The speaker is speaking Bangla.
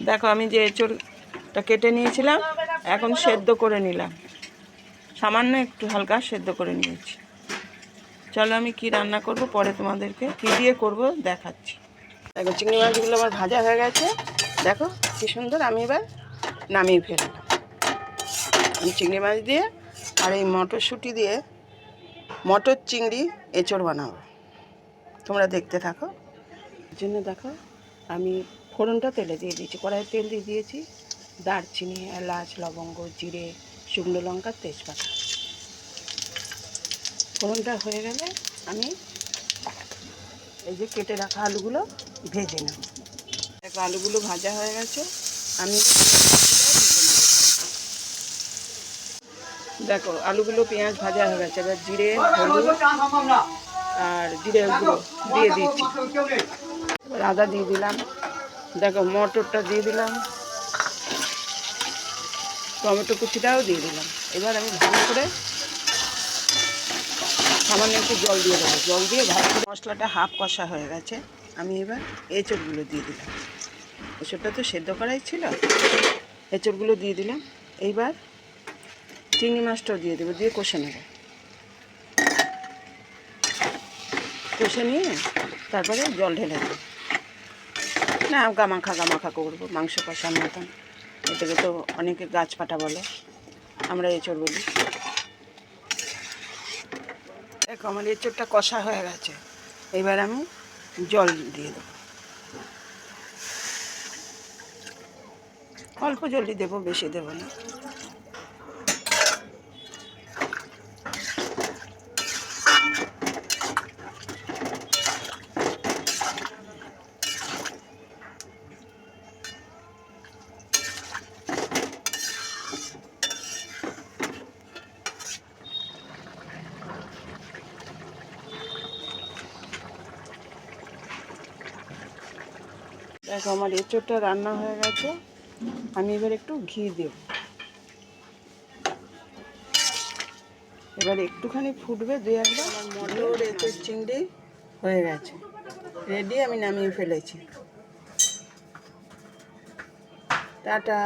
দেখো আমি যে এঁচড়টা কেটে নিয়েছিলাম এখন সেদ্ধ করে নিলাম, সামান্য একটু হালকা সেদ্ধ করে নিয়েছি। চলো আমি কি রান্না করব পরে তোমাদেরকে কি দিয়ে করব দেখাচ্ছি। দেখো চিংড়ি মাছগুলো আমার ভাজা হয়ে গেছে, দেখো কি সুন্দর। আমি এবার নামিয়ে ফেললাম। আমি চিংড়ি মাছ দিয়ে আর এই মটরশুঁটি দিয়ে মটর চিংড়ি এঁচড় বানাবো, তোমরা দেখতে থাকো। এর জন্য দেখো আমি ফোড়নটা তেলে দিয়ে দিয়েছি, কড়াইয়ে তেল দিয়ে দিয়েছি, দারচিনি, এলাচ, লবঙ্গ, জিরে, শুকনো লঙ্কা, তেজপাতা। ফোড়নটা হয়ে গেলে আমি এই যে কেটে রাখা আলুগুলো ভেজে নেব। দেখো আলুগুলো ভাজা হয়ে গেছে, আমি দেখো আলুগুলো পেঁয়াজ ভাজা হয়ে গেছে। এবার জিরে, হলুদ আর জিরে গুঁড়ো দিয়ে দিচ্ছি। এবার আদা দিয়ে দিলাম, দেখো মটরটা দিয়ে দিলাম, টমেটো কুচিটাও দিয়ে দিলাম। এবার আমি ভালো করে সামান্য একটু জল দিয়ে দেবো, জল দিয়ে ভালো করে মশলাটা হাফ কষা হয়ে গেছে। আমি এবার এঁচড়গুলো দিয়ে দিলাম, এঁচড়টা তো সেদ্ধ করাই ছিল, এঁচড়গুলো দিয়ে দিলাম। এইবার চিংড়ি মাছটাও দিয়ে দেবো, দিয়ে কষে নেব। কষে নিয়ে তারপরে জল ঢেলে দেবো। না গামাখা করবো, মাংস কষার মতন। এটাকে তো অনেকে গাছ পাটা বলে, আমরা এঁচড় বলি। দেখো আমার এঁচড়টা কষা হয়ে গেছে, এবার আমি জল দিয়ে দেবো। অল্প জলই দেবো, বেশি দেবো না। দেখো আমার এঁচড়টা রান্না হয়ে গেছে, আমি এবার একটু ঘি দেব। এবার একটুখানি ফুটবে, দুই একবার। আমার মটর এঁচড় চিংড়ি হয়ে গেছে, রেডি। আমি নামিয়ে ফেলেছি। টাটা।